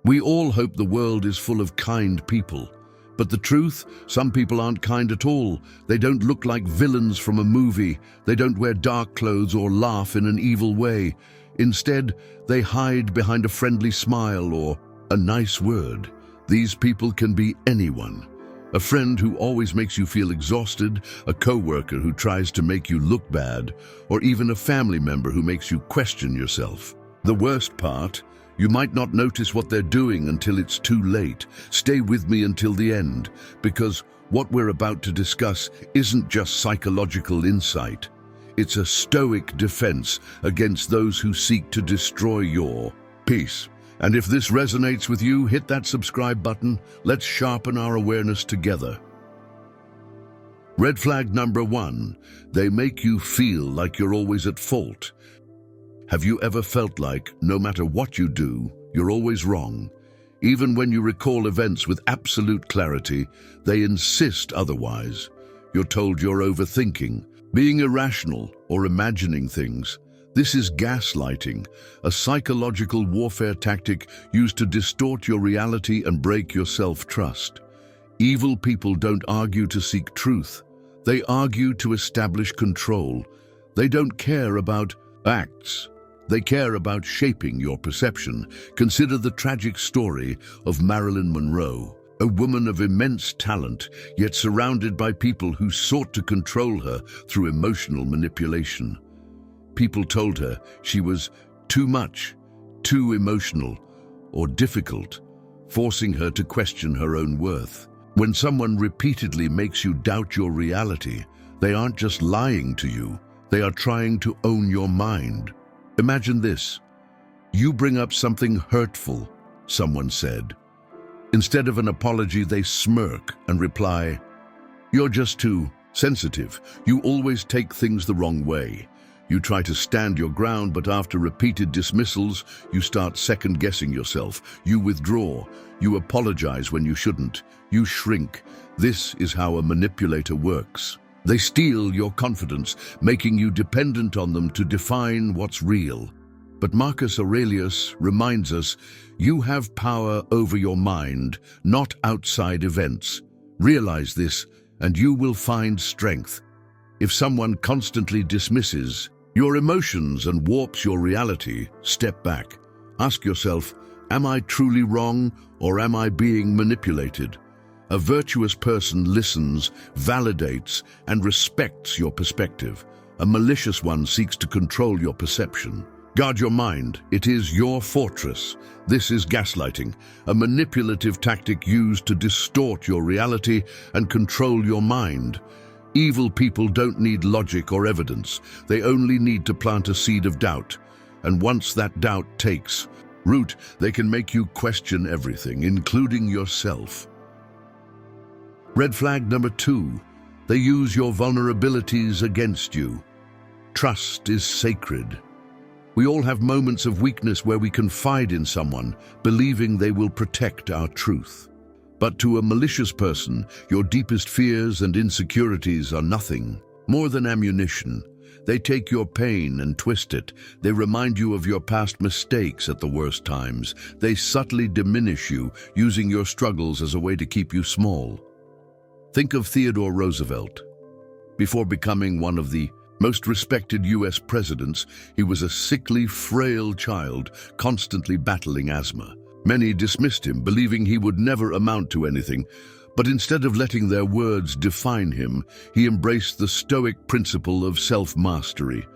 We all hope the world is full of kind people. But the truth, some people aren't kind at all. They don't look like villains from a movie. They don't wear dark clothes or laugh in an evil way. Instead, they hide behind a friendly smile or a nice word. These people can be anyone. A friend who always makes you feel exhausted, a coworker who tries to make you look bad, or even a family member who makes you question yourself. The worst part, you might not notice what they're doing until it's too late. Stay with me until the end, because what we're about to discuss isn't just psychological insight. It's a stoic defense against those who seek to destroy your peace. And if this resonates with you, hit that subscribe button. Let's sharpen our awareness together. Red flag number 1, they make you feel like you're always at fault. Have you ever felt like, no matter what you do, you're always wrong? Even when you recall events with absolute clarity, they insist otherwise. You're told you're overthinking, being irrational, or imagining things. This is gaslighting, a psychological warfare tactic used to distort your reality and break your self-trust. Evil people don't argue to seek truth. They argue to establish control. They don't care about acts. They care about shaping your perception. Consider the tragic story of Marilyn Monroe, a woman of immense talent, yet surrounded by people who sought to control her through emotional manipulation. People told her she was too much, too emotional, or difficult, forcing her to question her own worth. When someone repeatedly makes you doubt your reality, they aren't just lying to you, they are trying to own your mind. Imagine this. You bring up something hurtful, someone said. Instead of an apology, they smirk and reply, "You're just too sensitive. You always take things the wrong way." You try to stand your ground, but after repeated dismissals, you start second-guessing yourself. You withdraw. You apologize when you shouldn't. You shrink. This is how a manipulator works. They steal your confidence, making you dependent on them to define what's real. But Marcus Aurelius reminds us, you have power over your mind, not outside events. Realize this, and you will find strength. If someone constantly dismisses your emotions and warps your reality, step back. Ask yourself, am I truly wrong, or am I being manipulated? A virtuous person listens, validates, and respects your perspective. A malicious one seeks to control your perception. Guard your mind. It is your fortress. This is gaslighting, a manipulative tactic used to distort your reality and control your mind. Evil people don't need logic or evidence. They only need to plant a seed of doubt. And once that doubt takes root, they can make you question everything, including yourself. Red flag number 2, they use your vulnerabilities against you. Trust is sacred. We all have moments of weakness where we confide in someone, believing they will protect our truth. But to a malicious person, your deepest fears and insecurities are nothing more than ammunition. They take your pain and twist it. They remind you of your past mistakes at the worst times. They subtly diminish you, using your struggles as a way to keep you small. Think of Theodore Roosevelt. Before becoming one of the most respected U.S. presidents, he was a sickly, frail child, constantly battling asthma. Many dismissed him, believing he would never amount to anything. But instead of letting their words define him, he embraced the Stoic principle of self-mastery.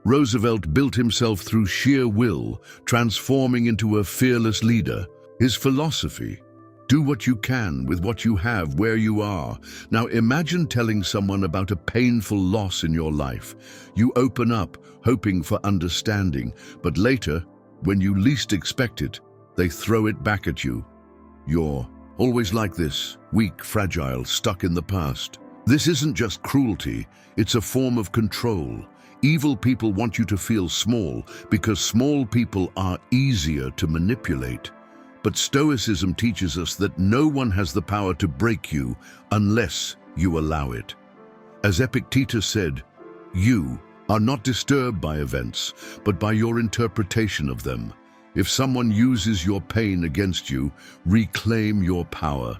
Roosevelt built himself through sheer will, transforming into a fearless leader. His philosophy: do what you can with what you have where you are. Now imagine telling someone about a painful loss in your life. You open up, hoping for understanding, but later, when you least expect it, they throw it back at you. You're always like this, weak, fragile, stuck in the past. This isn't just cruelty, it's a form of control. Evil people want you to feel small because small people are easier to manipulate. But Stoicism teaches us that no one has the power to break you unless you allow it. As Epictetus said, you are not disturbed by events, but by your interpretation of them. If someone uses your pain against you, reclaim your power.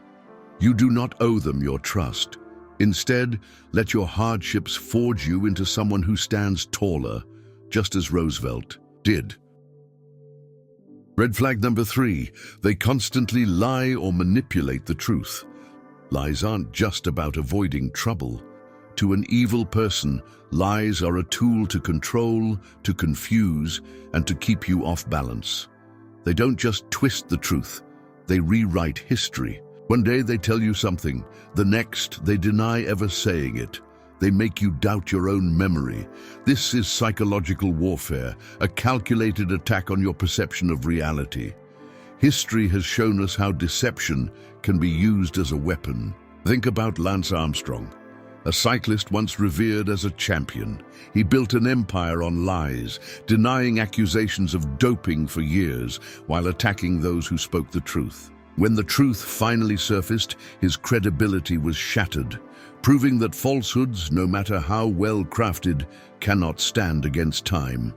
You do not owe them your trust. Instead, let your hardships forge you into someone who stands taller, just as Roosevelt did. Red flag number 3, they constantly lie or manipulate the truth. Lies aren't just about avoiding trouble. To an evil person, lies are a tool to control, to confuse, and to keep you off balance. They don't just twist the truth, they rewrite history. One day they tell you something, the next they deny ever saying it. They make you doubt your own memory. This is psychological warfare, a calculated attack on your perception of reality. History has shown us how deception can be used as a weapon. Think about Lance Armstrong, a cyclist once revered as a champion. He built an empire on lies, denying accusations of doping for years while attacking those who spoke the truth. When the truth finally surfaced, his credibility was shattered, proving that falsehoods, no matter how well crafted, cannot stand against time.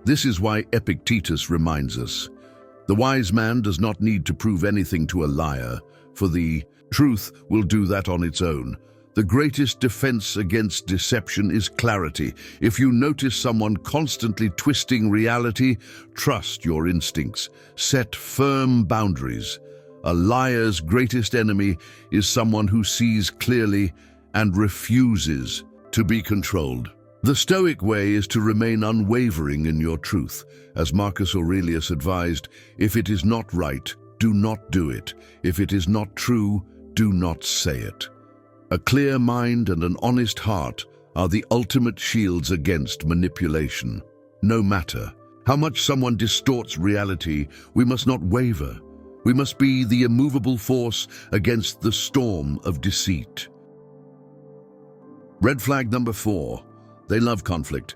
This is why Epictetus reminds us, the wise man does not need to prove anything to a liar, for the truth will do that on its own. The greatest defense against deception is clarity. If you notice someone constantly twisting reality, trust your instincts. Set firm boundaries. A liar's greatest enemy is someone who sees clearly and refuses to be controlled. The Stoic way is to remain unwavering in your truth. As Marcus Aurelius advised, if it is not right, do not do it. If it is not true, do not say it. A clear mind and an honest heart are the ultimate shields against manipulation. No matter how much someone distorts reality, we must not waver. We must be the immovable force against the storm of deceit. Red flag number 4, they love conflict.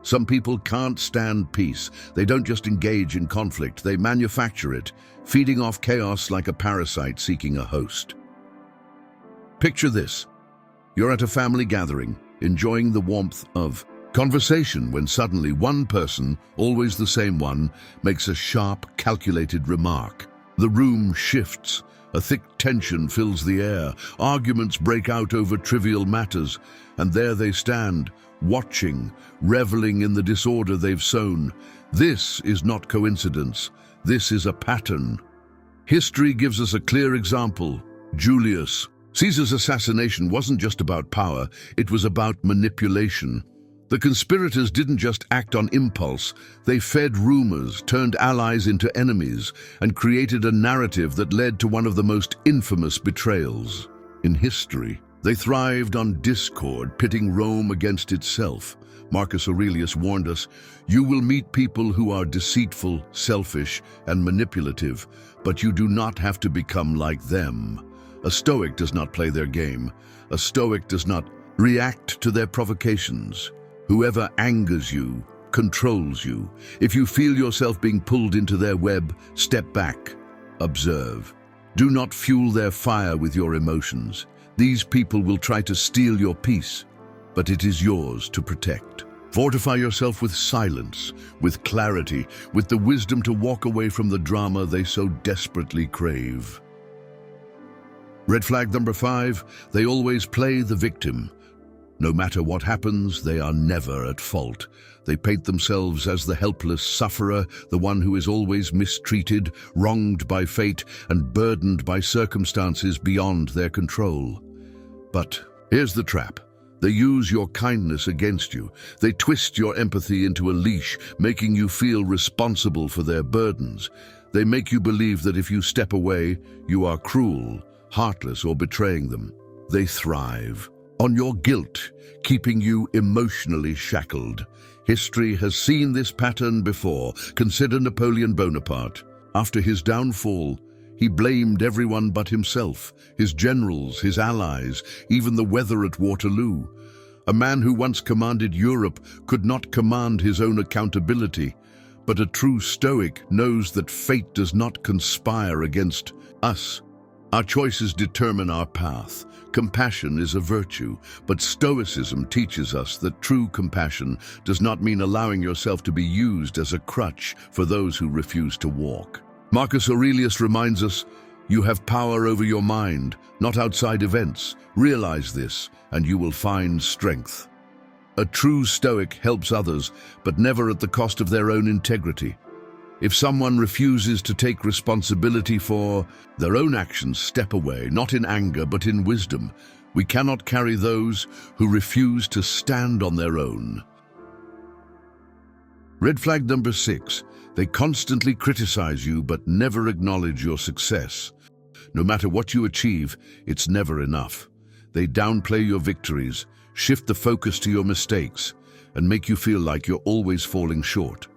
Some people can't stand peace. They don't just engage in conflict, they manufacture it, feeding off chaos like a parasite seeking a host. Picture this. You're at a family gathering, enjoying the warmth of conversation when suddenly one person, always the same one, makes a sharp, calculated remark. The room shifts. A thick tension fills the air. Arguments break out over trivial matters. And there they stand, watching, reveling in the disorder they've sown. This is not coincidence. This is a pattern. History gives us a clear example. Julius Caesar's assassination wasn't just about power, it was about manipulation. The conspirators didn't just act on impulse, they fed rumors, turned allies into enemies, and created a narrative that led to one of the most infamous betrayals in history. They thrived on discord, pitting Rome against itself. Marcus Aurelius warned us, you will meet people who are deceitful, selfish, and manipulative, but you do not have to become like them. A Stoic does not play their game. A Stoic does not react to their provocations. Whoever angers you, controls you. If you feel yourself being pulled into their web, step back, observe. Do not fuel their fire with your emotions. These people will try to steal your peace, but it is yours to protect. Fortify yourself with silence, with clarity, with the wisdom to walk away from the drama they so desperately crave. Red flag number 5, they always play the victim. No matter what happens, they are never at fault. They paint themselves as the helpless sufferer, the one who is always mistreated, wronged by fate, and burdened by circumstances beyond their control. But here's the trap. They use your kindness against you. They twist your empathy into a leash, making you feel responsible for their burdens. They make you believe that if you step away, you are cruel, heartless, or betraying them. They thrive on your guilt, keeping you emotionally shackled. History has seen this pattern before. Consider Napoleon Bonaparte. After his downfall, he blamed everyone but himself, his generals, his allies, even the weather at Waterloo. A man who once commanded Europe could not command his own accountability, but a true Stoic knows that fate does not conspire against us. Our choices determine our path. Compassion is a virtue, but Stoicism teaches us that true compassion does not mean allowing yourself to be used as a crutch for those who refuse to walk. Marcus Aurelius reminds us, "You have power over your mind, not outside events. Realize this, and you will find strength." A true Stoic helps others, but never at the cost of their own integrity. If someone refuses to take responsibility for their own actions, step away, not in anger, but in wisdom. We cannot carry those who refuse to stand on their own. Red flag number 6. They constantly criticize you, but never acknowledge your success. No matter what you achieve, it's never enough. They downplay your victories, shift the focus to your mistakes, and make you feel like you're always falling short.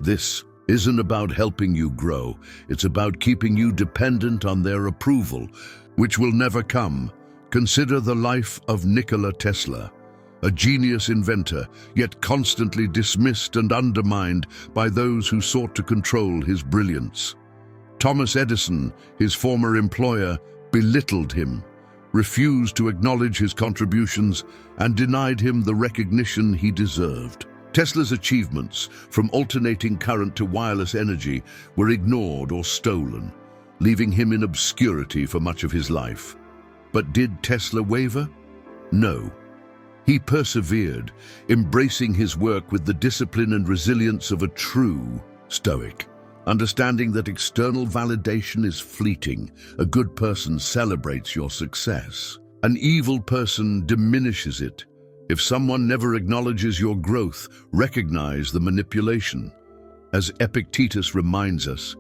This isn't about helping you grow. It's about keeping you dependent on their approval, which will never come. Consider the life of Nikola Tesla, a genius inventor, yet constantly dismissed and undermined by those who sought to control his brilliance. Thomas Edison, his former employer, belittled him, refused to acknowledge his contributions, and denied him the recognition he deserved. Tesla's achievements, from alternating current to wireless energy, were ignored or stolen, leaving him in obscurity for much of his life. But did Tesla waver? No. He persevered, embracing his work with the discipline and resilience of a true Stoic. Understanding that external validation is fleeting, a good person celebrates your success. An evil person diminishes it. If someone never acknowledges your growth, recognize the manipulation. As Epictetus reminds us,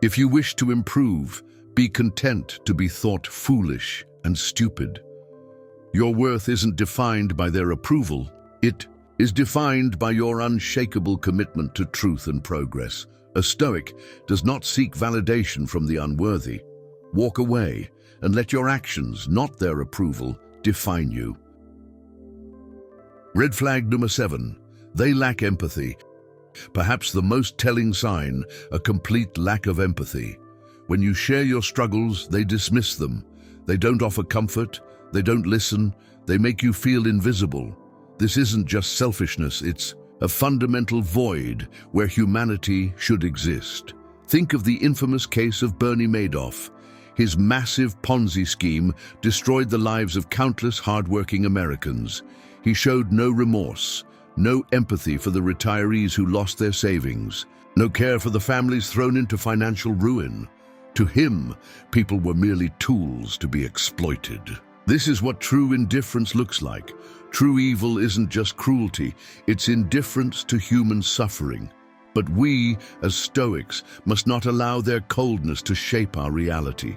if you wish to improve, be content to be thought foolish and stupid. Your worth isn't defined by their approval. It is defined by your unshakable commitment to truth and progress. A Stoic does not seek validation from the unworthy. Walk away and let your actions, not their approval, define you. Red flag number 7. They lack empathy. Perhaps the most telling sign, a complete lack of empathy. When you share your struggles, they dismiss them. They don't offer comfort, they don't listen, they make you feel invisible. This isn't just selfishness, it's a fundamental void where humanity should exist. Think of the infamous case of Bernie Madoff. His massive Ponzi scheme destroyed the lives of countless hardworking Americans. He showed no remorse, no empathy for the retirees who lost their savings, no care for the families thrown into financial ruin. To him, people were merely tools to be exploited. This is what true indifference looks like. True evil isn't just cruelty, it's indifference to human suffering. But we, as Stoics, must not allow their coldness to shape our reality.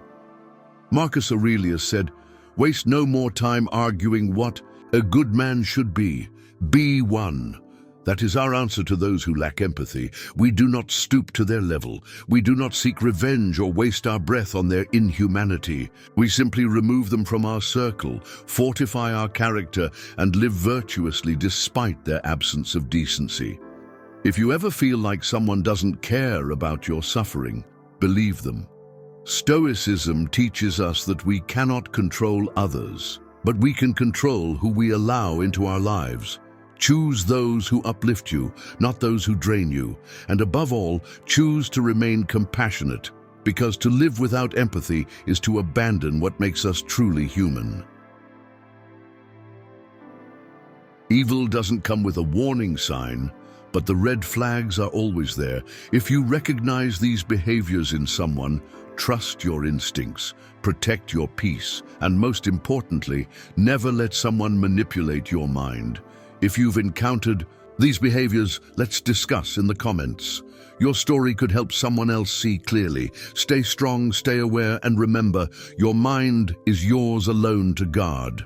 Marcus Aurelius said, "Waste no more time arguing what a good man should be. Be one." That is our answer to those who lack empathy. We do not stoop to their level. We do not seek revenge or waste our breath on their inhumanity. We simply remove them from our circle, fortify our character, and live virtuously despite their absence of decency. If you ever feel like someone doesn't care about your suffering, believe them. Stoicism teaches us that we cannot control others, but we can control who we allow into our lives. Choose those who uplift you, not those who drain you. And above all, choose to remain compassionate, because to live without empathy is to abandon what makes us truly human. Evil doesn't come with a warning sign, but the red flags are always there. If you recognize these behaviors in someone, trust your instincts, protect your peace, and most importantly, never let someone manipulate your mind. If you've encountered these behaviors, let's discuss in the comments. Your story could help someone else see clearly. Stay strong, stay aware, and remember, your mind is yours alone to guard.